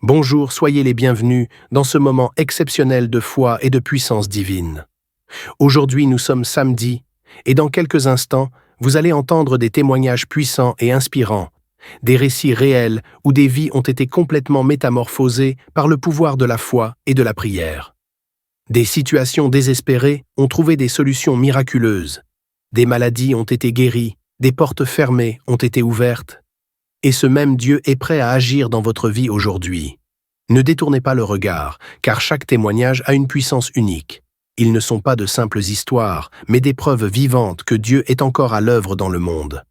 Bonjour, soyez les bienvenus dans ce moment exceptionnel de foi et de puissance divine. Aujourd'hui, nous sommes samedi, et dans quelques instants, vous allez entendre des témoignages puissants et inspirants, des récits réels où des vies ont été complètement métamorphosées par le pouvoir de la foi et de la prière. Des situations désespérées ont trouvé des solutions miraculeuses, des maladies ont été guéries, des portes fermées ont été ouvertes, et ce même Dieu est prêt à agir dans votre vie aujourd'hui. Ne détournez pas le regard, car chaque témoignage a une puissance unique. Ils ne sont pas de simples histoires, mais des preuves vivantes que Dieu est encore à l'œuvre dans le monde.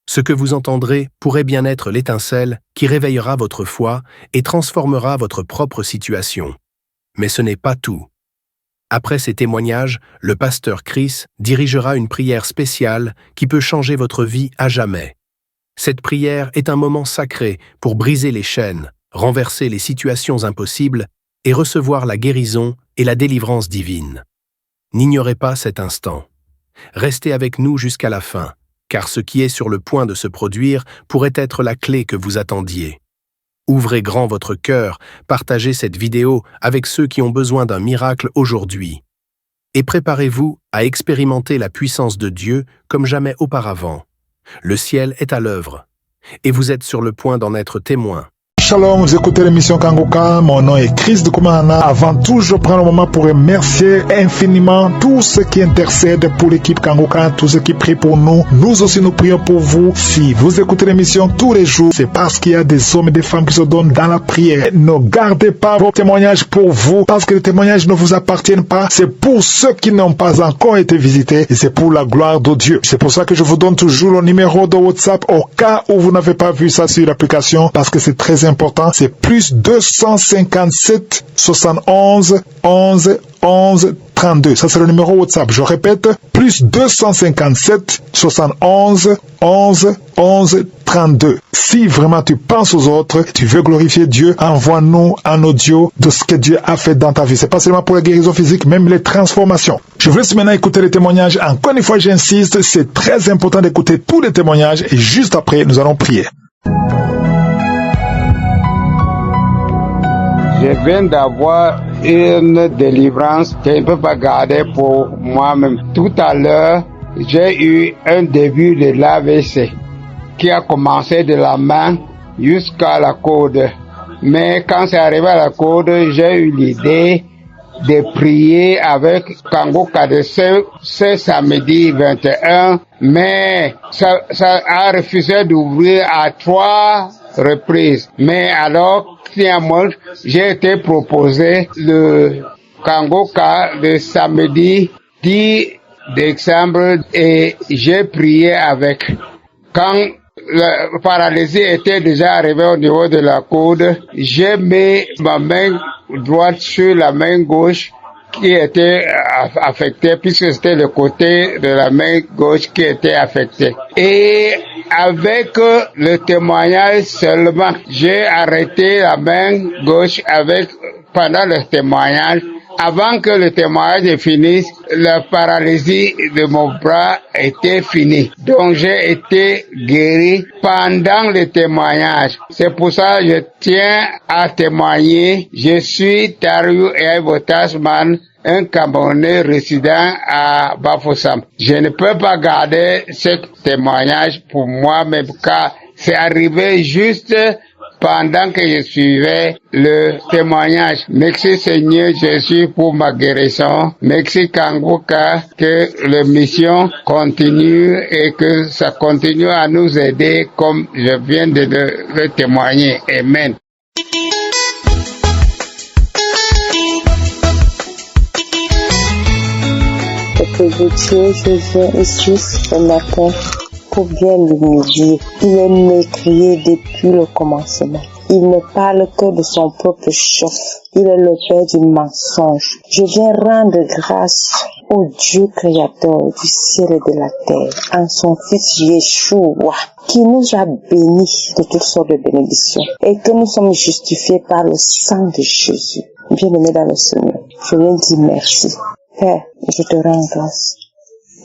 Ce que vous entendrez pourrait bien être l'étincelle qui réveillera votre foi et transformera votre propre situation. Mais ce n'est pas tout. Après ces témoignages, le pasteur Chris dirigera une prière spéciale qui peut changer votre vie à jamais. Cette prière est un moment sacré pour briser les chaînes, renverser les situations impossibles et recevoir la guérison et la délivrance divine. N'ignorez pas cet instant. Restez avec nous jusqu'à la fin, car ce qui est sur le point de se produire pourrait être la clé que vous attendiez. Ouvrez grand votre cœur, partagez cette vidéo avec ceux qui ont besoin d'un miracle aujourd'hui. Et préparez-vous à expérimenter la puissance de Dieu comme jamais auparavant. Le ciel est à l'œuvre, et vous êtes sur le point d'en être témoin. Shalom, vous écoutez l'émission Kangoka, mon nom est Chris de Koumana. Avant tout, je prends le moment pour remercier infiniment tous ceux qui intercèdent pour l'équipe Kangoka, tous ceux qui prient pour nous. Nous aussi, nous prions pour vous. Si vous écoutez l'émission tous les jours, c'est parce qu'il y a des hommes et des femmes qui se donnent dans la prière. Ne gardez pas vos témoignages pour vous, parce que les témoignages ne vous appartiennent pas. C'est pour ceux qui n'ont pas encore été visités, et c'est pour la gloire de Dieu. C'est pour ça que je vous donne toujours le numéro de WhatsApp au cas où vous n'avez pas vu ça sur l'application, parce que c'est très important. C'est plus 257 71 11 11 32. Ça, c'est le numéro WhatsApp. Je répète, plus 257 71 11 11 32. Si vraiment tu penses aux autres, tu veux glorifier Dieu, envoie-nous un audio de ce que Dieu a fait dans ta vie. C'est pas seulement pour la guérison physique, même les transformations. Je vous laisse maintenant écouter les témoignages. Encore une fois, j'insiste, c'est très important d'écouter tous les témoignages et juste après, nous allons prier. Je viens d'avoir une délivrance que je ne peux pas garder pour moi-même. Tout à l'heure, j'ai eu un début de l'AVC qui a commencé de la main jusqu'à la côte. Mais quand c'est arrivé à la côte, j'ai eu l'idée de prier avec Kangoka de ce samedi 21, mais ça a refusé d'ouvrir à 3 reprises. Mais alors, j'ai été proposé le Kangoka de samedi 10 décembre et j'ai prié avec. Quand la paralysie était déjà arrivée au niveau de la coude, j'ai mis ma main droite sur la main gauche qui était affectée, puisque c'était le côté de la main gauche qui était affecté. Et avec le témoignage seulement, j'ai arrêté la main gauche pendant le témoignage. Avant que le témoignage finisse, la paralysie de mon bras était finie. Donc j'ai été guéri pendant le témoignage. C'est pour ça que je tiens à témoigner. Je suis Tariou Ebo Tasman, un Camerounais résident à Bafoussam. Je ne peux pas garder ce témoignage pour moi-même car c'est arrivé juste pendant que je suivais le témoignage. Merci Seigneur Jésus pour ma guérison. Merci Kangoka, que la mission continue et que ça continue à nous aider comme je viens de le témoigner. Amen. Dieu, je viens ici ce matin pour bien l'humilier. Il est mécrié depuis le commencement. Il ne parle que de son propre chef. Il est le père du mensonge. Je viens rendre grâce au Dieu créateur du ciel et de la terre, en son fils Yeshua, qui nous a bénis de toutes sortes de bénédictions et que nous sommes justifiés par le sang de Jésus. Bien-aimé dans le Seigneur, je viens dire merci. Père, je te rends grâce.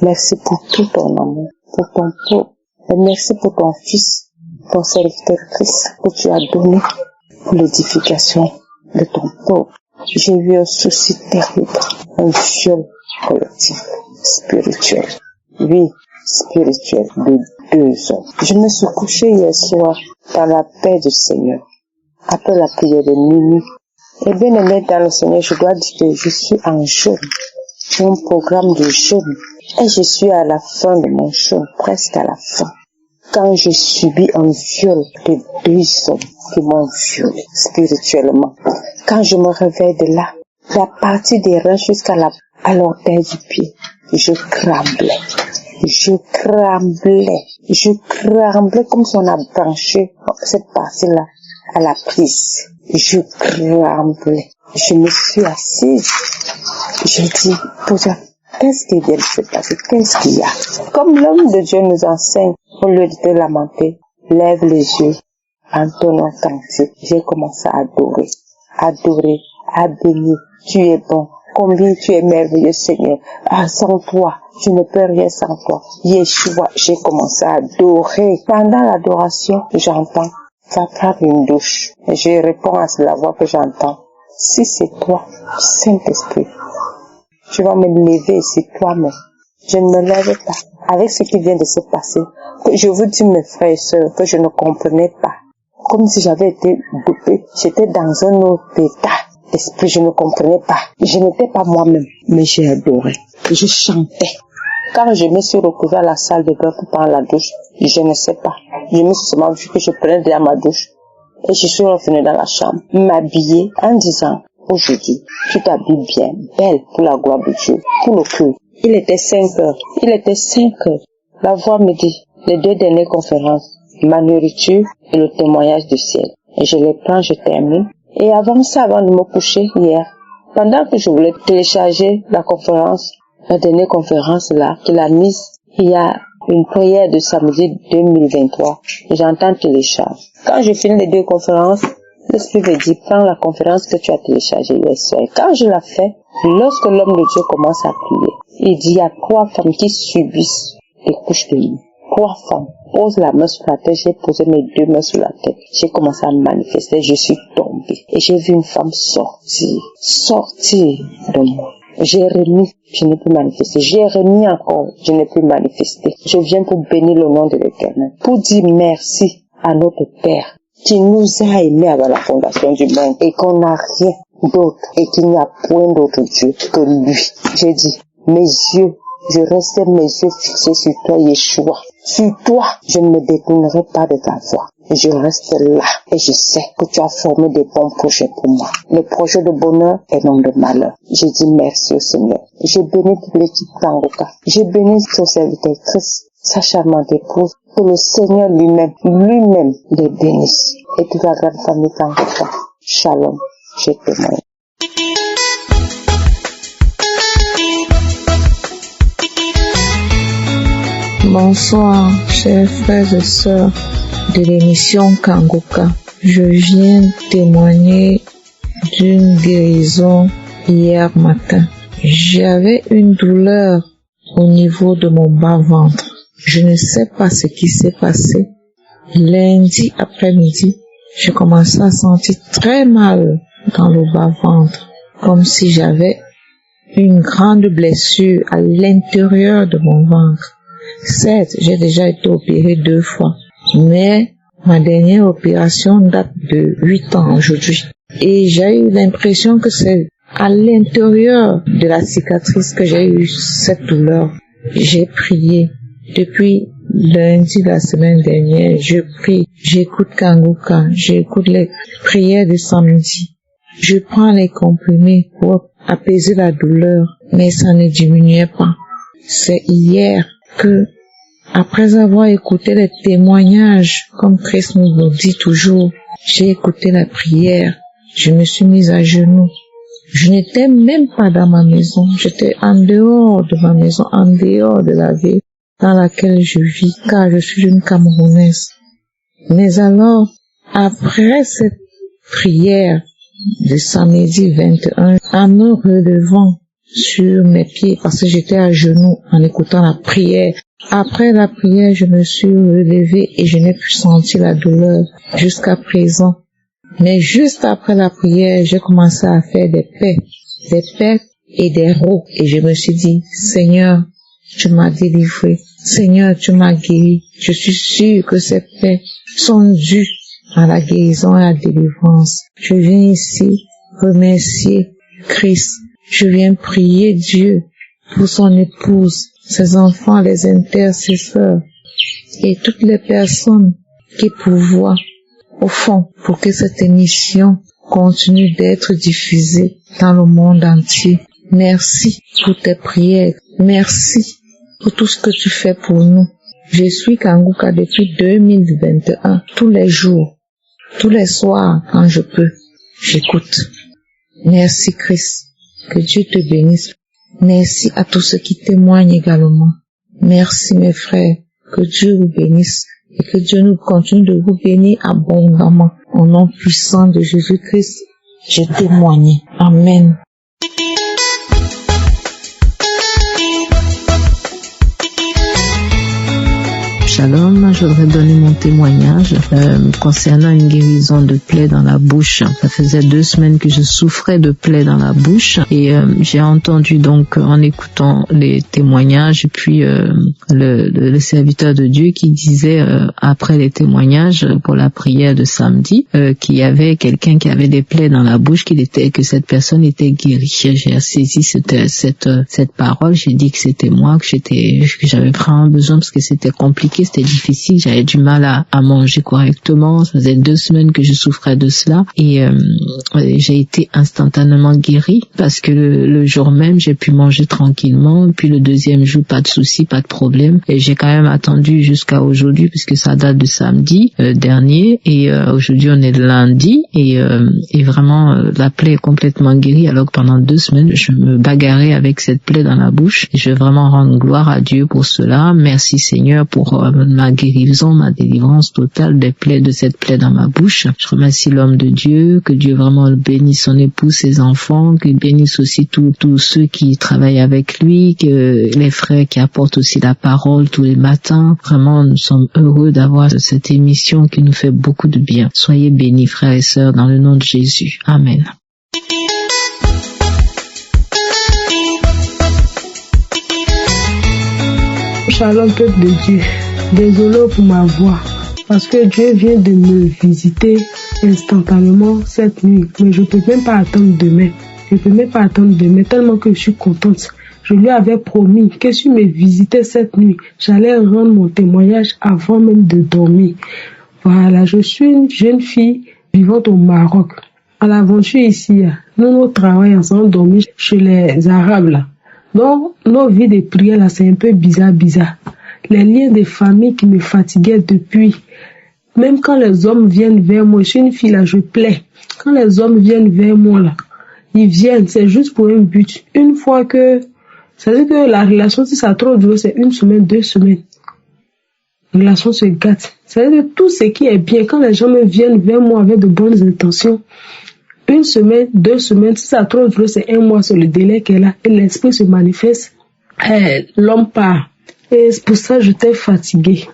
Merci pour tout ton amour, pour ton peuple, et merci pour ton fils, ton serviteur Christ, que tu as donné pour l'édification de ton peuple. J'ai eu un souci terrible, un viol collectif, spirituel. Oui, spirituel de 2 hommes. Je me suis couché hier soir dans la paix du Seigneur, après la prière de minuit. Et bien aimé dans le Seigneur, je dois dire que je suis en jeûne. J'ai un programme de jeûne. Et je suis à la fin de mon jeûne, presque à la fin. Quand j'ai subi un viol de 2 hommes qui m'ont violé spirituellement. Quand je me réveille de là, la partie des reins jusqu'à l'orteil du pied, je tremblais. Je tremblais comme si on a branché cette partie-là à la prise. Je tremblais. Je me suis assise. J'ai dit, Pouja, qu'est-ce qui vient de se passer? Qu'est-ce qu'il y a? Comme l'homme de Dieu nous enseigne, au lieu de te lamenter, lève les yeux, entonnant cantique. J'ai commencé à adorer, à bénir. Tu es bon. Combien tu es merveilleux, Seigneur. Ah, sans toi, je ne peux rien sans toi. Yeshua, j'ai commencé à adorer. Pendant l'adoration, j'entends, va prendre une douche. Et je réponds à la voix que j'entends. Si c'est toi, Saint-Esprit, tu vas me lever ici toi-même. Je ne me lève pas. Avec ce qui vient de se passer, que je vous dis, mes frères et sœurs, que je ne comprenais pas. Comme si j'avais été dopée. J'étais dans un autre état d'esprit, je ne comprenais pas. Je n'étais pas moi-même, mais j'ai adoré. Je chantais. Quand je me suis retrouvée à la salle de bain pour prendre la douche, je ne sais pas. Je me suis seulement vu que je prenais déjà ma douche. Et je suis revenue dans la chambre, m'habiller en disant, aujourd'hui, tu t'habilles bien, belle pour la gloire de Dieu, pour le culte. Il était 5 heures. La voix me dit, les 2 dernières conférences, ma nourriture et le témoignage du ciel. Et je les prends, je termine. Et avant de me coucher hier, pendant que je voulais télécharger la dernière conférence là, qu'il a mise, il y a une prière de samedi 2023. J'entends télécharge. Quand je finis les 2 conférences, l'Esprit me dit, prends la conférence que tu as téléchargée hier soir. Et quand je la fais, lorsque l'homme de Dieu commence à prier, il dit, il y a 3 femmes qui subissent les couches de lit. 3 femmes. Pose la main sur la tête, j'ai posé mes 2 mains sur la tête. J'ai commencé à manifester, je suis tombée. Et j'ai vu une femme sortir de moi. J'ai remis, je n'ai plus manifesté. J'ai remis encore, je n'ai plus manifesté. Je viens pour bénir le nom de l'Éternel. Pour dire merci à notre Père qui nous a aimés avant la fondation du monde et qu'on n'a rien d'autre et qu'il n'y a point d'autre Dieu que lui. J'ai dit, je restais mes yeux fixés sur toi, Yeshua. Sur toi, je ne me détournerai pas de ta voix. Je reste là et je sais que tu as formé des bons projets pour moi. Les projets de bonheur et non de malheur. J'ai dit merci au Seigneur. J'ai béni toute l'équipe Kangoka. J'ai béni son serviteur Christ, sa charmante épouse. Que le Seigneur lui-même les bénisse. Et toute la grande famille Kangoka. Shalom. Je témoigne. Bonsoir, chers frères et sœurs de l'émission Kangoka. Je viens témoigner d'une guérison hier matin. J'avais une douleur au niveau de mon bas-ventre. Je ne sais pas ce qui s'est passé. Lundi après-midi, je commençais à sentir très mal dans le bas-ventre, comme si j'avais une grande blessure à l'intérieur de mon ventre. Certes, j'ai déjà été opérée 2 fois, mais ma dernière opération date de 8 ans aujourd'hui. Et j'ai eu l'impression que c'est à l'intérieur de la cicatrice que j'ai eu cette douleur. J'ai prié. Depuis lundi de la semaine dernière, je prie, j'écoute Kangoka, j'écoute les prières de samedi. Je prends les comprimés pour apaiser la douleur, mais ça ne diminuait pas. C'est hier que, après avoir écouté les témoignages, comme Christ nous le dit toujours, j'ai écouté la prière, je me suis mise à genoux. Je n'étais même pas dans ma maison, j'étais en dehors de ma maison, en dehors de la ville dans laquelle je vis, car je suis une Camerounaise. Mais alors, après cette prière de samedi 21, en me relevant sur mes pieds, parce que j'étais à genoux en écoutant la prière, après la prière, je me suis relevée et je n'ai plus senti la douleur jusqu'à présent. Mais juste après la prière, j'ai commencé à faire des paix et des rots. Et je me suis dit, Seigneur, tu m'as délivré. Seigneur, tu m'as guéri. Je suis sûre que ces paix sont dues à la guérison et à la délivrance. Je viens ici remercier Christ. Je viens prier Dieu pour son épouse, ses enfants, les intercesseurs et toutes les personnes qui pourvoient au fond pour que cette émission continue d'être diffusée dans le monde entier. Merci pour tes prières. Merci pour tout ce que tu fais pour nous. Je suis Kanguka depuis 2021. Tous les jours, tous les soirs, quand je peux, j'écoute. Merci Christ. Que Dieu te bénisse. Merci à tous ceux qui témoignent également. Merci mes frères. Que Dieu vous bénisse et que Dieu nous continue de vous bénir abondamment. Au nom puissant de Jésus-Christ, j'ai témoigné. Amen. Shalom, je voudrais donner mon témoignage concernant une guérison de plaies dans la bouche. Ça faisait 2 semaines que je souffrais de plaies dans la bouche et j'ai entendu donc en écoutant les témoignages puis le serviteur de Dieu qui disait après les témoignages pour la prière de samedi qu'il y avait quelqu'un qui avait des plaies dans la bouche, que cette personne était guérie. J'ai saisi cette parole, j'ai dit que c'était moi, que j'avais vraiment besoin parce que c'était compliqué. C'était difficile, j'avais du mal à manger correctement, ça faisait 2 semaines que je souffrais de cela et j'ai été instantanément guérie parce que le jour même j'ai pu manger tranquillement, puis le deuxième jour pas de souci, pas de problème et j'ai quand même attendu jusqu'à aujourd'hui puisque ça date de samedi dernier et aujourd'hui on est lundi et vraiment la plaie est complètement guérie alors que pendant 2 semaines je me bagarrais avec cette plaie dans la bouche et je veux vraiment rendre gloire à Dieu pour cela. Merci Seigneur pour ma guérison, ma délivrance totale des plaies, de cette plaie dans ma bouche. Je remercie l'homme de Dieu, que Dieu vraiment bénisse son épouse, ses enfants, qu'il bénisse aussi tous ceux qui travaillent avec lui, que les frères qui apportent aussi la parole tous les matins. Vraiment, nous sommes heureux d'avoir cette émission qui nous fait beaucoup de bien. Soyez bénis, frères et sœurs, dans le nom de Jésus. Amen. Shalom peuple de Dieu, désolé pour ma voix, parce que Dieu vient de me visiter instantanément cette nuit, mais je ne peux même pas attendre demain. Tellement que je suis contente. Je lui avais promis que si me visitait cette nuit, j'allais rendre mon témoignage avant même de dormir. Voilà, je suis une jeune fille vivante au Maroc. À l'aventure ici, nous travaillons ensemble, dormir chez les Arabes là. Donc, nos vies de prière là, c'est un peu bizarre. Les liens de famille qui me fatiguaient depuis. Même quand les hommes viennent vers moi, je suis une fille là, je plais. Quand les hommes viennent vers moi là, ils viennent, c'est juste pour un but. Une fois que, c'est-à-dire que la relation, si ça a trop duré, c'est 1 semaine, 2 semaines. La relation se gâte. C'est-à-dire que tout ce qui est bien, quand les gens me viennent vers moi avec de bonnes intentions, 1 semaine, 2 semaines, si ça a trop duré, c'est 1 mois, c'est le délai qu'elle a. Et l'esprit se manifeste, l'homme part. Et c'est pour ça que j'étais fatiguée.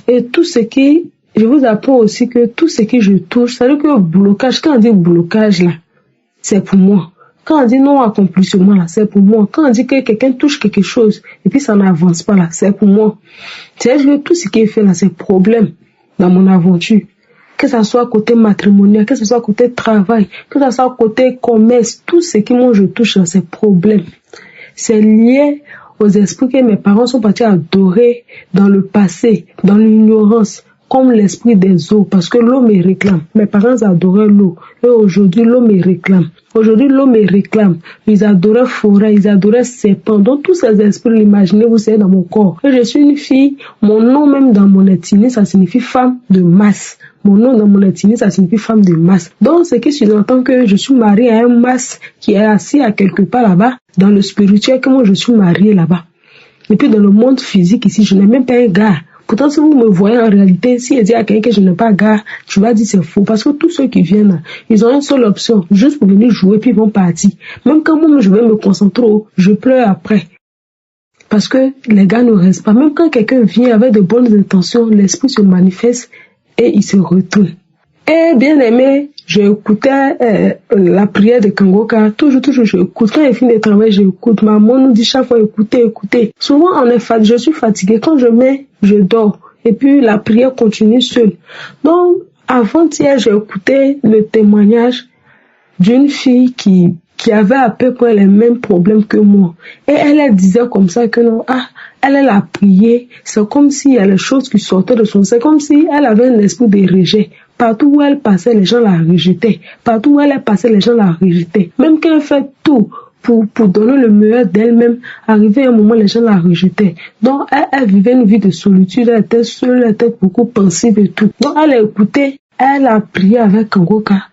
Et tout ce qui, je vous apprends aussi que tout ce que je touche, c'est-à-dire que le blocage, quand on dit blocage là, c'est pour moi. Quand on dit non accomplissement là, c'est pour moi. Quand on dit que quelqu'un touche quelque chose et puis ça n'avance pas là, c'est pour moi. C'est-à-dire que tout ce qui est fait là, c'est problème dans mon aventure. Que ça soit côté matrimonial, que ça soit côté travail, que ça soit côté commerce, tout ce qui moi je touche là, c'est problème. C'est lié aux esprits que mes parents sont partis adorer dans le passé, dans l'ignorance, comme l'esprit des eaux, parce que l'eau me réclame. Mes parents adoraient l'eau, et aujourd'hui l'eau me réclame. Ils adoraient forêt, ils adoraient serpent. Donc tous ces esprits, imaginez, vous savez, dans mon corps. Et je suis une fille, mon nom même dans mon ethnie, ça signifie femme de masse. Mon nom dans mon ethnie, ça signifie femme de masse. Donc, c'est que je entends que je suis mariée à un masse qui est assis à quelque part là-bas, dans le spirituel, que moi je suis mariée là-bas. Et puis dans le monde physique ici, je n'ai même pas un gars. Pourtant, si vous me voyez en réalité, si je dis à quelqu'un que je n'ai pas de gars, tu vas dire c'est faux. Parce que tous ceux qui viennent là, ils ont une seule option, juste pour venir jouer puis ils vont partir. Même quand moi je vais me concentrer, je pleure après. Parce que les gars ne restent pas. Même quand quelqu'un vient avec de bonnes intentions, l'esprit se manifeste et il se retourne. Et bien aimé, j'écoutais la prière de Kangoka. Toujours, j'écoute. Quand il finit de travailler, j'écoute. Maman nous dit chaque fois, écoutez. Souvent, je suis fatiguée. Quand je mets, je dors. Et puis, la prière continue seule. Donc, avant-hier, j'ai écouté le témoignage d'une fille qui avait à peu près les mêmes problèmes que moi. Et elle disait comme ça que non, elle a prié. C'est comme s'il y a les choses qui sortaient de son... C'est comme si elle avait un esprit de rejet. Partout où elle passait, les gens la rejetaient. Partout où elle est passée, les gens la rejetaient. Même quand elle fait tout pour donner le meilleur d'elle-même, arrivé à un moment, les gens la rejetaient. Donc, elle vivait une vie de solitude. Elle était seule, elle était beaucoup pensive et tout. Donc, elle a écouté, elle a prié avec Kangoka.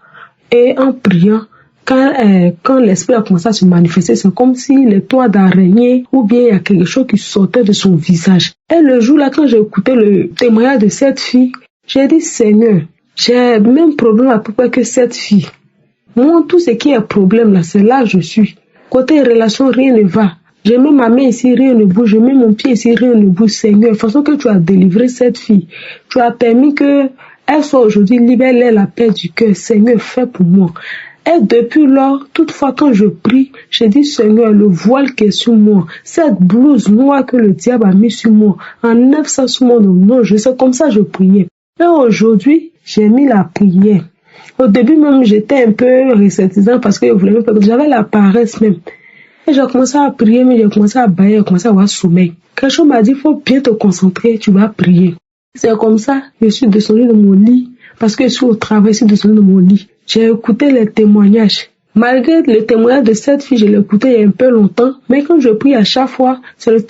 Et en priant, quand l'esprit a commencé à se manifester, c'est comme si les toits d'araignée ou bien il y a quelque chose qui sortait de son visage. Et le jour-là, quand j'ai écouté le témoignage de cette fille, j'ai dit, Seigneur, j'ai le même problème à peu près que cette fille. Moi, tout ce qui est problème là, c'est là que je suis. Côté relation, rien ne va. J'ai mis ma main ici, rien ne bouge. J'ai mis mon pied ici, rien ne bouge. Seigneur, de façon que tu as délivré cette fille. Tu as permis que elle soit aujourd'hui libérée, la paix du cœur. Seigneur, fais pour moi. Et depuis lors, toutefois quand je prie, je dis Seigneur, le voile qui est sur moi, cette blouse noire que le diable a mis sur moi, enlève ça sur mon nom. Je sais comme ça je priais. Et aujourd'hui, j'ai mis la prière. Au début même, j'étais un peu réticente parce que je voulais même pas, j'avais la paresse même. Et j'ai commencé à prier, mais j'ai commencé à bailler, j'ai commencé à avoir sommeil. Quelque chose m'a dit, il faut bien te concentrer, tu vas prier. C'est comme ça, je suis descendue de mon lit, parce que je suis au travail, je suis descendue de mon lit. J'ai écouté les témoignages. Malgré le témoignage de cette fille, je l'ai écouté il y a un peu longtemps, mais quand je prie à chaque fois, c'est sur le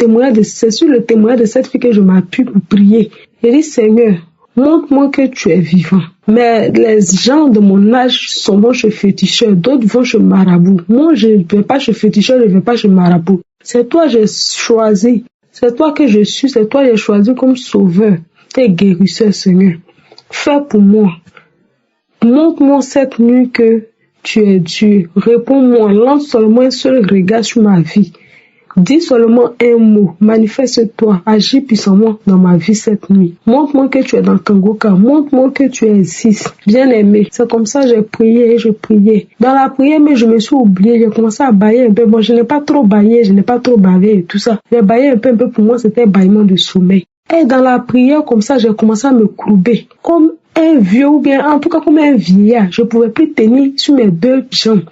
témoignage de cette fille que je m'appuie pour prier. J'ai dit, Seigneur, montre-moi que tu es vivant. Mais les gens de mon âge vont chez féticheur, d'autres vont chez marabout. Moi, je ne vais pas chez féticheur, je ne vais pas chez marabout. C'est toi que j'ai choisi. C'est toi que je suis, c'est toi que j'ai choisi comme sauveur et guérisseur, Seigneur. Fais pour moi. Montre-moi cette nuit que tu es Dieu. Réponds-moi, lance seulement un seul regard sur ma vie. Dis seulement un mot, manifeste-toi, agis puissamment dans ma vie cette nuit. Montre-moi que tu es dans Kangoka, montre-moi que tu existes. Bien-aimé, c'est comme ça que j'ai prié et je priais. Dans la prière, mais je me suis oubliée, j'ai commencé à bailler un peu. Bon, je n'ai pas trop baillé, je n'ai pas trop bavé et tout ça. J'ai baillé un peu pour moi, c'était un bâillement de sommeil. Et dans la prière, comme ça, j'ai commencé à me courber. Comme un vieux ou bien, en tout cas comme un vieillard. Je pouvais plus tenir sur mes deux jambes.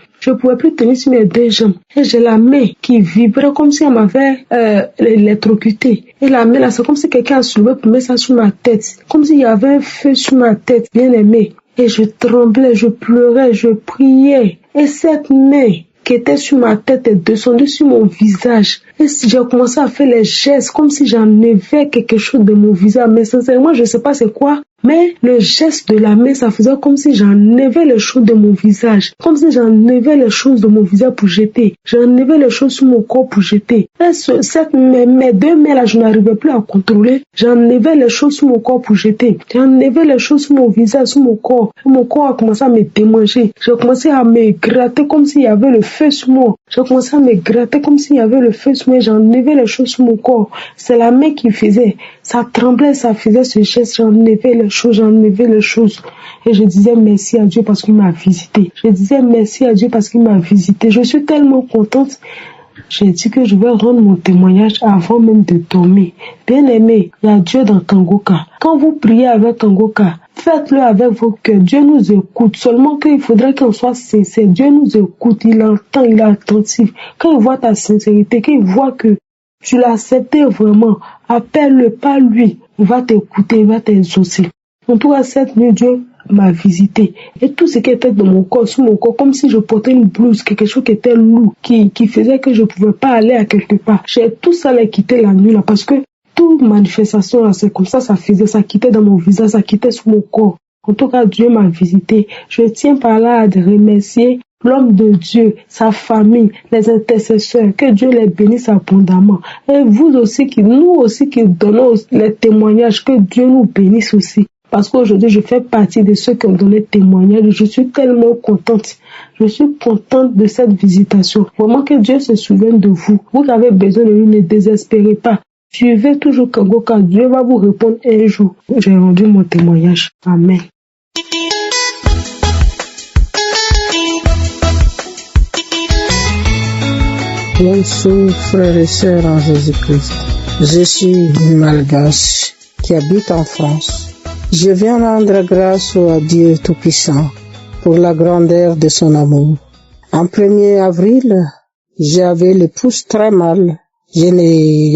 Et j'ai la main qui vibrait comme si on m'avait électrocuté. Et la main là, c'est comme si quelqu'un a soulevé pour mettre ça sur ma tête. Comme s'il y avait un feu sur ma tête, bien aimé. Et je tremblais, je pleurais, je priais. Et cette main qui était sur ma tête est descendue sur mon visage. Et j'ai commencé à faire les gestes comme si j'enlevais quelque chose de mon visage. Mais sincèrement, je ne sais pas c'est quoi. Mais le geste de la main, ça faisait comme si j'enlevais les choses de mon visage. Comme si j'enlevais les choses de mon visage pour jeter. J'enlevais les choses sur mon corps pour jeter. Et mes deux mains là, je n'arrivais plus à contrôler. J'enlevais les choses sur mon corps pour jeter. J'enlevais les choses sur mon visage, sur mon corps. Et mon corps a commencé à me démanger. J'ai commencé à me gratter comme s'il y avait le feu sur moi. J'ai commencé à me gratter comme s'il y avait le feu sur moi. J'enlevais les choses sur mon corps. C'est la main qui faisait. Ça tremblait, ça faisait ce geste. J'enlevais les choses. Et je disais merci à Dieu parce qu'il m'a visité. Je suis tellement contente. J'ai dit que je vais rendre mon témoignage avant même de dormir. Bien aimé, il y a Dieu dans Kangoka. Quand vous priez avec Kangoka, faites-le avec vos cœurs. Dieu nous écoute. Seulement qu'il faudrait qu'on soit sincère. Dieu nous écoute. Il entend, il est attentif. Quand il voit ta sincérité, quand il voit que tu l'as accepté vraiment, appelle-le, pas lui. Il va t'écouter, il va t'exaucer. En tout cas, cette nuit, Dieu m'a visité. Et tout ce qui était dans mon corps, sur mon corps, comme si je portais une blouse, quelque chose qui était lourd, qui faisait que je ne pouvais pas aller à quelque part. J'ai tout ça là quitté la nuit là, parce que toute manifestation là, c'est comme ça, ça quittait dans mon visage, ça quittait sur mon corps. En tout cas, Dieu m'a visité. Je tiens par là à remercier l'homme de Dieu, sa famille, les intercesseurs, que Dieu les bénisse abondamment. Et nous aussi qui donnons les témoignages, que Dieu nous bénisse aussi. Parce qu'aujourd'hui, je fais partie de ceux qui ont donné témoignage. Je suis tellement contente. Je suis contente de cette visitation. Vraiment que Dieu se souvienne de vous. Vous avez besoin de lui, ne désespérez pas. Suivez toujours Kangoka. Dieu va vous répondre un jour. J'ai rendu mon témoignage. Amen. Bonjour frères et sœurs en Jésus-Christ. Je suis une Malgache qui habite en France. Je viens rendre grâce à Dieu Tout-Puissant pour la grandeur de son amour. En 1er avril, j'avais le pouce très mal. Je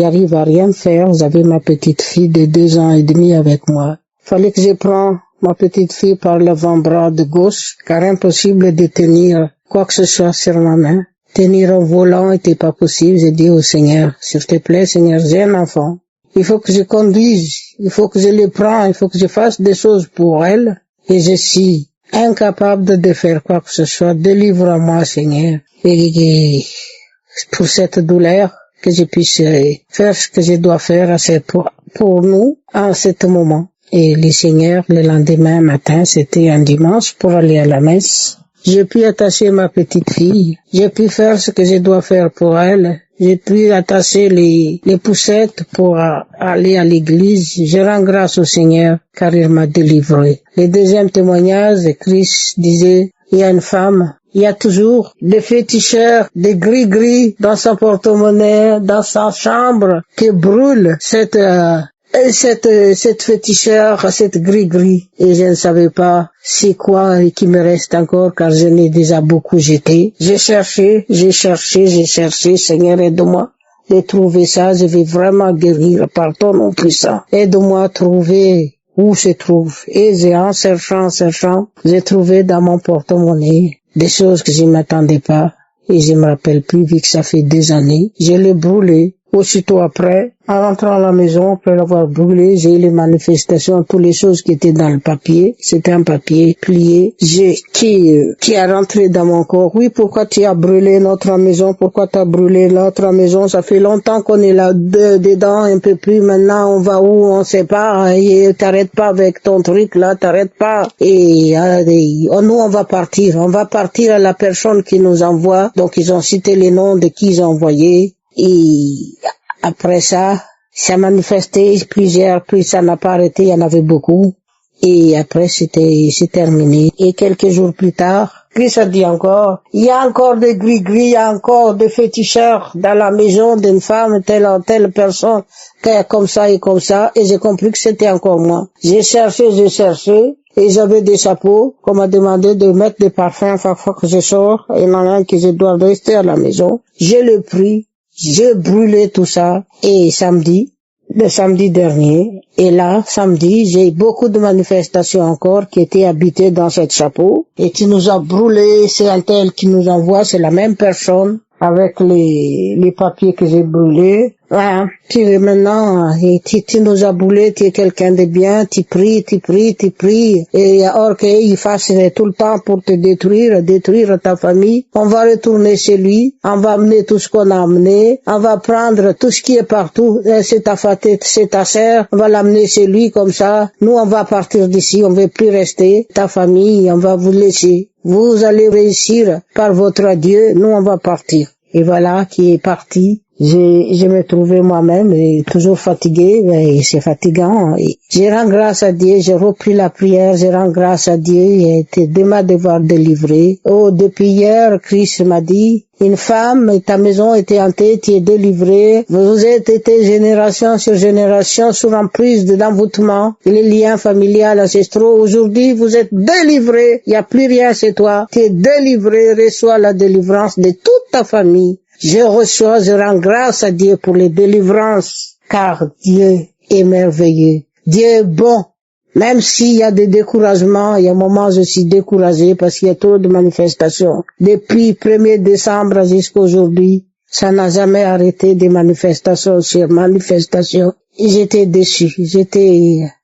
n'arrive à rien faire. J'avais ma petite fille de 2 ans et demi avec moi. Fallait que je prenne ma petite fille par l'avant-bras de gauche, car impossible de tenir quoi que ce soit sur ma main. Tenir un volant n'était pas possible. J'ai dit au Seigneur, s'il te plaît, Seigneur, j'ai un enfant. Il faut que je conduise, il faut que je le prenne, il faut que je fasse des choses pour elle. Et je suis incapable de faire quoi que ce soit. Délivre-moi, Seigneur. Et pour cette douleur, que je puisse faire ce que je dois faire pour nous en ce moment. Et le Seigneur, le lendemain matin, c'était un dimanche pour aller à la messe. J'ai pu attacher ma petite fille. J'ai pu faire ce que je dois faire pour elle. J'ai pu attacher les poussettes pour aller à l'église. Je rends grâce au Seigneur car il m'a délivré. Le deuxième témoignage, Christ disait, il y a une femme, il y a toujours des féticheurs, des gris-gris dans son porte-monnaie, dans sa chambre, qui brûlent cette féticheur, cette gris-gris. Et je ne savais pas c'est quoi qui me reste encore car je l'ai déjà beaucoup jeté. J'ai cherché, Seigneur, aide-moi de trouver ça. Je vais vraiment guérir par ton nom puissant. Aide-moi à trouver où se trouve. Et en cherchant, j'ai trouvé dans mon porte-monnaie des choses que je ne m'attendais pas. Et je me rappelle plus vu que ça fait des années. Je l'ai brûlé. Aussitôt après, en rentrant à la maison, après l'avoir brûlé, j'ai eu les manifestations, toutes les choses qui étaient dans le papier. C'était un papier plié, qui a rentré dans mon corps. Oui, pourquoi tu as brûlé notre maison? Pourquoi tu as brûlé notre maison? Ça fait longtemps qu'on est là dedans, un peu plus. Maintenant, on va où? On sait pas. Et t'arrêtes pas avec ton truc là, t'arrêtes pas. Et nous, on va partir. On va partir à la personne qui nous envoie. Donc, ils ont cité les noms de qui ils ont envoyé. Et après ça manifestait plusieurs, puis ça n'a pas arrêté, il y en avait beaucoup. Et après, c'est terminé. Et quelques jours plus tard, Christ a dit encore, il y a encore des gris-gris, il y a encore des féticheurs dans la maison d'une femme, telle personne, comme ça et comme ça. Et j'ai compris que c'était encore moi. J'ai cherché. Et j'avais des chapeaux qu'on m'a demandé de mettre des parfums chaque fois que je sors. Et il y en a un que je dois rester à la maison. Je l'ai pris. J'ai brûlé tout ça. Et le samedi dernier, et là, samedi, j'ai eu beaucoup de manifestations encore qui étaient habitées dans ce chapeau. Et qui nous a brûlé, c'est un tel qui nous envoie, c'est la même personne, avec les papiers que j'ai brûlés. Ouais, tu maintenant, tu nous as brûlé, tu es quelqu'un de bien, tu pries. Et or qu'il fasse tout le temps pour te détruire ta famille. On va retourner chez lui, on va amener tout ce qu'on a amené, on va prendre tout ce qui est partout, c'est ta sœur, on va l'amener chez lui comme ça. Nous, on va partir d'ici, on ne veut plus rester. Ta famille, on va vous laisser. Vous allez réussir par votre Dieu, nous, on va partir. Et voilà, qui est parti. Je me trouvais moi-même toujours fatigué, et c'est fatigant. Et je rends grâce à Dieu, j'ai repris la prière, je rends grâce à Dieu, et de m'avoir délivré. Oh, depuis hier, Christ m'a dit, une femme, ta maison était hantée, tu es délivrée. Vous êtes été génération sur génération sous emprise de l'envoûtement, les liens familiales, ancestraux. Aujourd'hui, vous êtes délivrés. Il n'y a plus rien chez toi. Tu es délivré. Reçois la délivrance de toute ta famille. Je rends grâce à Dieu pour les délivrances, car Dieu est merveilleux. Dieu est bon. Même s'il y a des découragements, il y a un moment où je suis découragé parce qu'il y a trop de manifestations. Depuis 1er décembre jusqu'à aujourd'hui, ça n'a jamais arrêté des manifestations sur manifestations. Et j'étais déçu.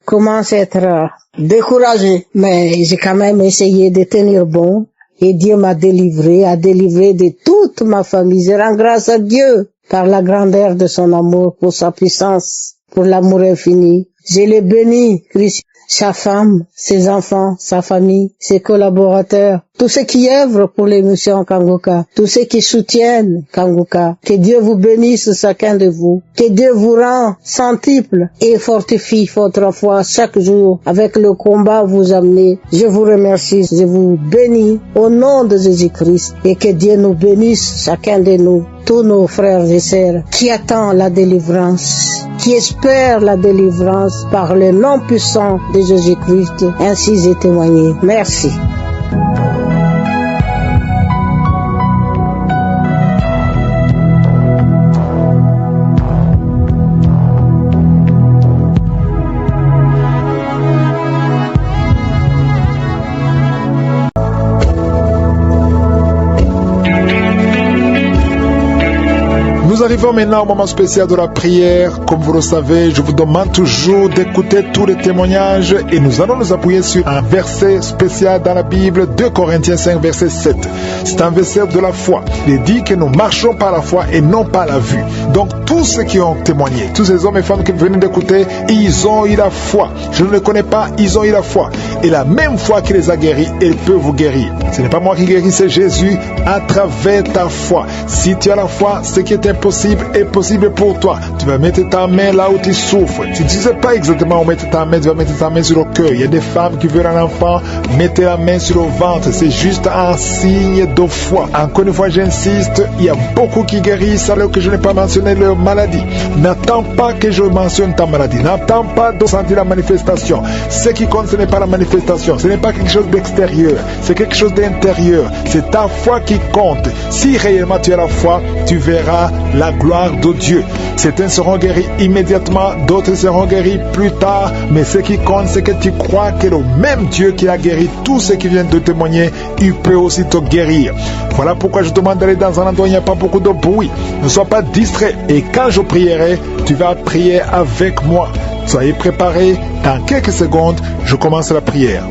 Commence à être découragé. Mais j'ai quand même essayé de tenir bon. Et Dieu m'a délivré de toute ma famille. Je rends grâce à Dieu par la grandeur de son amour, pour sa puissance, pour l'amour infini. Je l'ai béni, Christ, sa femme, ses enfants, sa famille, ses collaborateurs, tous ceux qui œuvrent pour l'émission Kangoka, tous ceux qui soutiennent Kangoka. Que Dieu vous bénisse chacun de vous. Que Dieu vous rend centuple et fortifie votre foi chaque jour avec le combat que vous amenez. Je vous remercie, je vous bénis au nom de Jésus-Christ et que Dieu nous bénisse chacun de nous. Tous nos frères et sœurs qui attendent la délivrance, qui espèrent la délivrance par le nom puissant de Jésus-Christ. Ainsi j'ai témoigné. Merci. Nous arrivons maintenant au moment spécial de la prière. Comme vous le savez, je vous demande toujours d'écouter tous les témoignages et nous allons nous appuyer sur un verset spécial dans la Bible, 2 Corinthiens 5, verset 7. C'est un verset de la foi. Il dit que nous marchons par la foi et non par la vue. Donc tous ceux qui ont témoigné, tous ces hommes et femmes qui viennent d'écouter, ils ont eu la foi. Je ne les connais pas, ils ont eu la foi. Et la même foi qui les a guéris, elle peut vous guérir. Ce n'est pas moi qui guéris, c'est Jésus à travers ta foi. Si tu as la foi, ce qui est impossible est possible pour toi. Tu vas mettre ta main là où tu souffres. Si tu ne sais pas exactement où mettre ta main, tu vas mettre ta main sur le cœur. Il y a des femmes qui veulent un enfant, mettez la main sur le ventre. C'est juste un signe de foi. Encore une fois, j'insiste, il y a beaucoup qui guérissent alors que je n'ai pas mentionné leur maladie. N'attends pas que je mentionne ta maladie. N'attends pas de sentir la manifestation. Ce qui compte, ce n'est pas la manifestation. Ce n'est pas quelque chose d'extérieur. C'est quelque chose d'intérieur. C'est ta foi qui compte. Si réellement tu as la foi, tu verras la gloire de Dieu. Certains seront guéris immédiatement, d'autres seront guéris plus tard. Mais ce qui compte, c'est que tu crois que le même Dieu qui a guéri tous ceux qui viennent de témoigner, il peut aussi te guérir. Voilà pourquoi je demande d'aller dans un endroit où il n'y a pas beaucoup de bruit. Ne sois pas distrait. Et quand je prierai, tu vas prier avec moi. Soyez préparés. Dans quelques secondes, je commence la prière.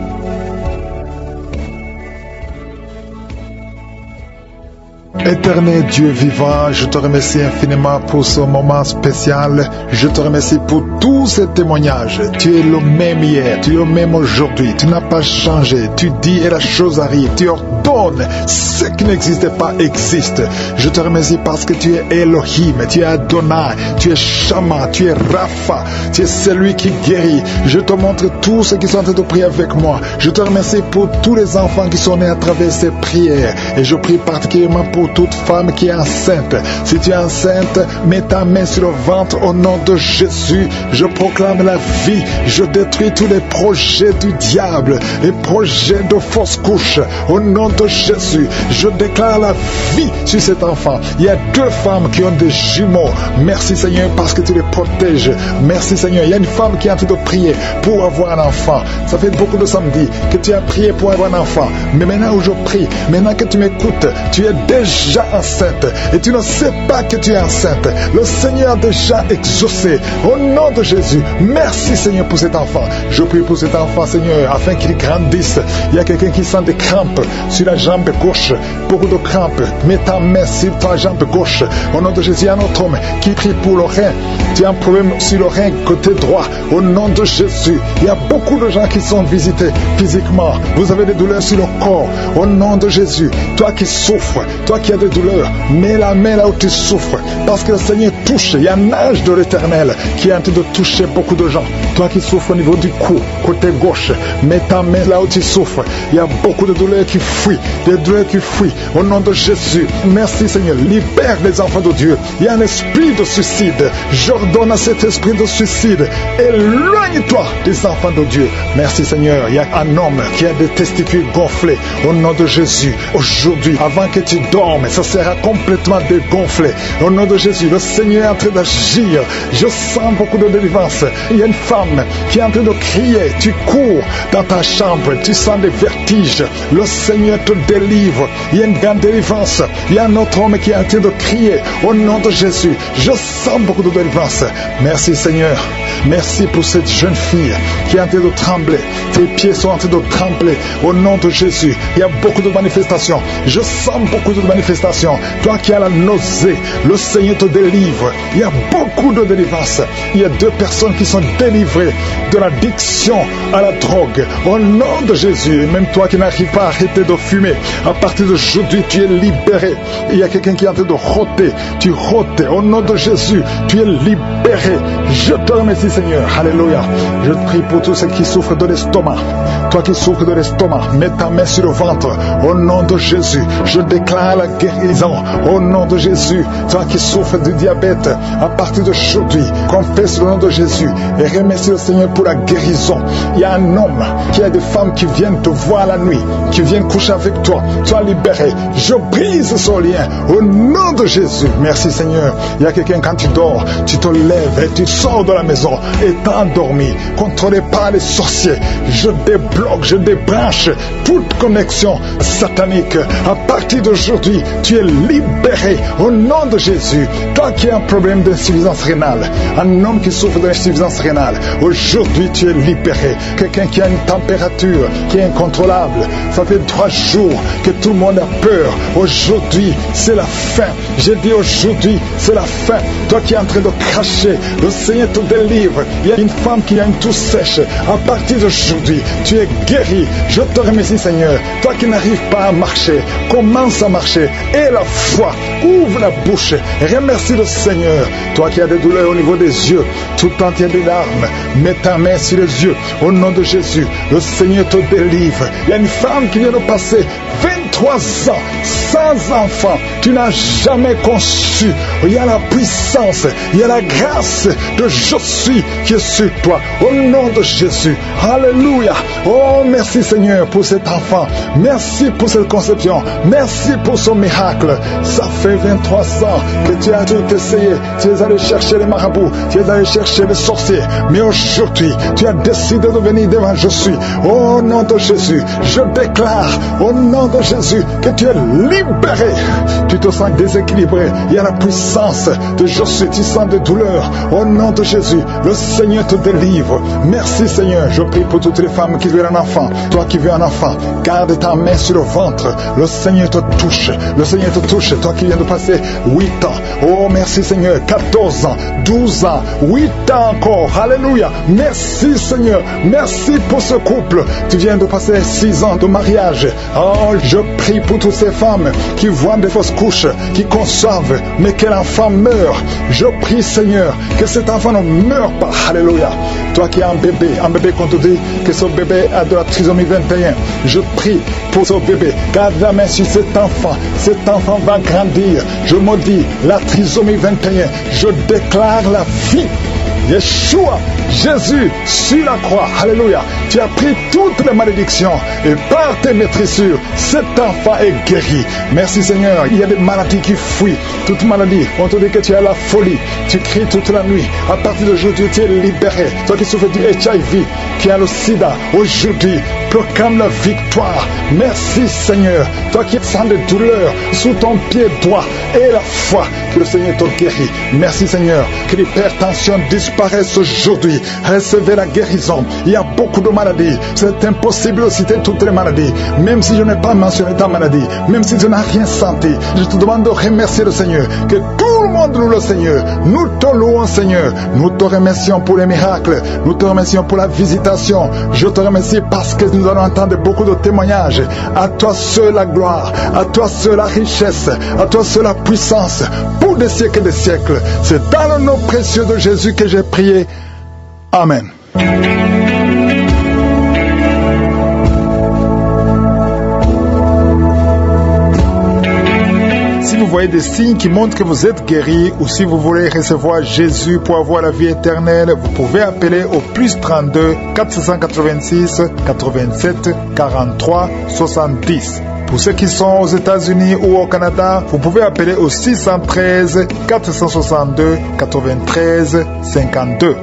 Éternel Dieu vivant, je te remercie infiniment pour ce moment spécial. Je te remercie pour tous ces témoignages. Tu es le même hier, tu es le même aujourd'hui. Tu n'as pas changé. Tu dis et la chose arrive. Tu ordonnes. Ce qui n'existe pas existe. Je te remercie parce que tu es Elohim, tu es Adonai, tu es Shama, tu es Rapha. Tu es celui qui guérit. Je te montre tous ceux qui sont en train de prier avec moi. Je te remercie pour tous les enfants qui sont nés à travers ces prières. Et je prie particulièrement pour toute femme qui est enceinte. Si tu es enceinte, mets ta main sur le ventre au nom de Jésus. Je proclame la vie. Je détruis tous les projets du diable, les projets de fausse couche. Au nom de Jésus, je déclare la vie sur cet enfant. Il y a 2 femmes qui ont des jumeaux. Merci Seigneur parce que tu les protèges. Merci Seigneur. Il y a une femme qui est en train de prier pour avoir un enfant. Ça fait beaucoup de samedis que tu as prié pour avoir un enfant. Mais maintenant où je prie, maintenant que tu m'écoutes, tu es déjà enceinte et tu ne sais pas que tu es enceinte. Le Seigneur a déjà exaucé. Au nom de Jésus, merci Seigneur pour cet enfant. Je prie pour cet enfant Seigneur afin qu'il grandisse. Il y a quelqu'un qui sent des crampes sur la jambe gauche, beaucoup de crampes. Mets ta main sur ta jambe gauche. Au nom de Jésus, il y a un autre homme qui prie pour le rein. Tu as un problème sur le rein côté droit. Au nom de Jésus, il y a beaucoup de gens qui sont visités physiquement. Vous avez des douleurs sur le corps. Au nom de Jésus, toi qui souffres, toi qui as des douleurs, mets la main là où tu souffres. Parce que le Seigneur touche. Il y a un ange de l'Éternel qui est en train de toucher beaucoup de gens. Toi qui souffres au niveau du cou, côté gauche, mets ta main là où tu souffres. Il y a beaucoup de douleurs qui fuient. Des douleurs qui fuient. Au nom de Jésus, merci Seigneur. Libère les enfants de Dieu. Il y a un esprit de suicide. J'ordonne à cet esprit de suicide. Éloigne-toi des enfants de Dieu. Merci Seigneur. Il y a un homme qui a des testicules gonflés. Au nom de Jésus, aujourd'hui, avant que tu dormes, ça sera complètement dégonflé. Au nom de Jésus, le Seigneur est en train d'agir. Je sens beaucoup de délivrance. Il y a une femme qui est en train de crier. Tu cours dans ta chambre. Tu sens des vertiges. Le Seigneur te délivre. Il y a une grande délivrance. Il y a un autre homme qui est en train de crier. Au nom de Jésus, je sens beaucoup de délivrance. Merci Seigneur. Merci pour cette jeune fille qui est en train de trembler. Tes pieds sont en train de trembler. Au nom de Jésus, il y a beaucoup de manifestations. Je sens beaucoup de manifestations. Toi qui as la nausée, le Seigneur te délivre. Il y a beaucoup de délivrance. Il y a 2 personnes qui sont délivrées de l'addiction à la drogue. Au nom de Jésus, même toi qui n'arrives pas à arrêter de fumer, à partir d'aujourd'hui, tu es libéré. Il y a quelqu'un qui est en train de rôter. Tu rôtes. Au nom de Jésus, tu es libéré. Je te remercie, Seigneur. Alléluia. Je prie pour tous ceux qui souffrent de l'estomac. Toi qui souffres de l'estomac, mets ta main sur le ventre. Au nom de Jésus, je déclare la guérison. Au nom de Jésus, toi qui souffres du diabète, à partir d'aujourd'hui, confesse le nom de Jésus et remercie le Seigneur pour la guérison. Il y a un homme, il y a des femmes qui viennent te voir la nuit, qui viennent coucher avec toi. Sois libéré. Je brise ce lien. Au nom de Jésus. Merci Seigneur. Il y a quelqu'un, quand tu dors, tu te lèves et tu sors de la maison et t'es endormi, contrôlé par les sorciers. Je débloque, je débranche toute connexion satanique. À partir d'aujourd'hui, tu es libéré au nom de Jésus. Toi qui as un problème d'insuffisance rénale, un homme qui souffre d'insuffisance rénale, aujourd'hui tu es libéré. Quelqu'un qui a une température qui est incontrôlable, ça fait 3 jours que tout le monde a peur. Aujourd'hui, c'est la fin. J'ai dit aujourd'hui, c'est la fin. Toi qui es en train de cracher, le Seigneur te délivre. Il y a une femme qui a une toux sèche. À partir d'aujourd'hui, tu es guéri. Je te remercie, Seigneur. Toi qui n'arrives pas à marcher, commence à marcher. Et la foi, ouvre la bouche. Remercie le Seigneur. Toi qui as des douleurs au niveau des yeux, tout le temps tu as des larmes, mets ta main sur les yeux. Au nom de Jésus, le Seigneur te délivre. Il y a une femme qui vient de passer 23 ans sans enfant. Tu n'as jamais conçu. Il y a la puissance, il y a la grâce de je suis qui est sur toi. Au nom de Jésus. Alléluia. Oh, merci Seigneur pour cet enfant. Merci pour cette conception. Merci pour son miracle. Ça fait 23 ans que tu as tout essayé. Tu es allé chercher les marabouts. Tu es allé chercher les sorciers. Mais aujourd'hui, tu as décidé de venir devant je suis. Au nom de Jésus, je déclare au nom de Jésus que tu es libéré. Tu te sens déséquilibré. Il y a la puissance de je suis. Tu sens des douleurs. Au nom de Jésus, le Seigneur te délivre. Merci Seigneur. Je prie pour toutes les femmes qui veulent un enfant. Toi qui veux un enfant, garde ta main sur le ventre. Le Seigneur te touche. Le Seigneur te touche. Toi qui viens de passer 8 ans. Oh merci Seigneur. 14 ans, 12 ans, 8 ans encore. Alléluia. Merci Seigneur. Merci pour ce couple. Tu viens de passer 6 ans de mariage. Oh, je prie pour toutes ces femmes qui voient des fausses couches, qui conçoivent, mais que l'enfant meurt. Je prie Seigneur que cet enfant ne meure pas. Alléluia. Toi qui as un bébé qu'on te dit que ce bébé a de la trisomie 21. Je prie pour ce bébé. Garde la main sur cet enfant. Cet enfant va grandir. Je maudis la trisomie 21. Je déclare la vie. Yeshua, Jésus, sur la croix, alléluia, tu as pris toutes les malédictions et par tes maîtrissures, cet enfant est guéri. Merci Seigneur, il y a des maladies qui fuient, toute maladie, on te dit que tu as la folie, tu cries toute la nuit, à partir d'aujourd'hui tu es libéré. Toi qui souffres du HIV, qui a le sida, aujourd'hui, proclame la victoire. Merci Seigneur, toi qui sens des douleurs sous ton pied droit et la foi, que le Seigneur te guérit. Merci Seigneur, que l'hypertension disparaisse aujourd'hui. Recevez la guérison. Il y a beaucoup de maladies. C'est impossible de citer toutes les maladies. Même si je n'ai pas mentionné ta maladie, même si je n'ai rien senti, je te demande de remercier le Seigneur. Que tout le monde loue le Seigneur. Nous te louons Seigneur. Nous te remercions pour les miracles. Nous te remercions pour la visitation. Je te remercie parce que nous allons entendre beaucoup de témoignages. À toi seul la gloire. À toi seul la richesse. À toi seul la puissance. Pour des siècles et des siècles. C'est dans le nom précieux de Jésus que j'ai prié. Amen. Si vous voyez des signes qui montrent que vous êtes guéri ou si vous voulez recevoir Jésus pour avoir la vie éternelle, vous pouvez appeler au plus 32 486 87 43 70. Pour ceux qui sont aux États-Unis ou au Canada, vous pouvez appeler au 613 462 93 52.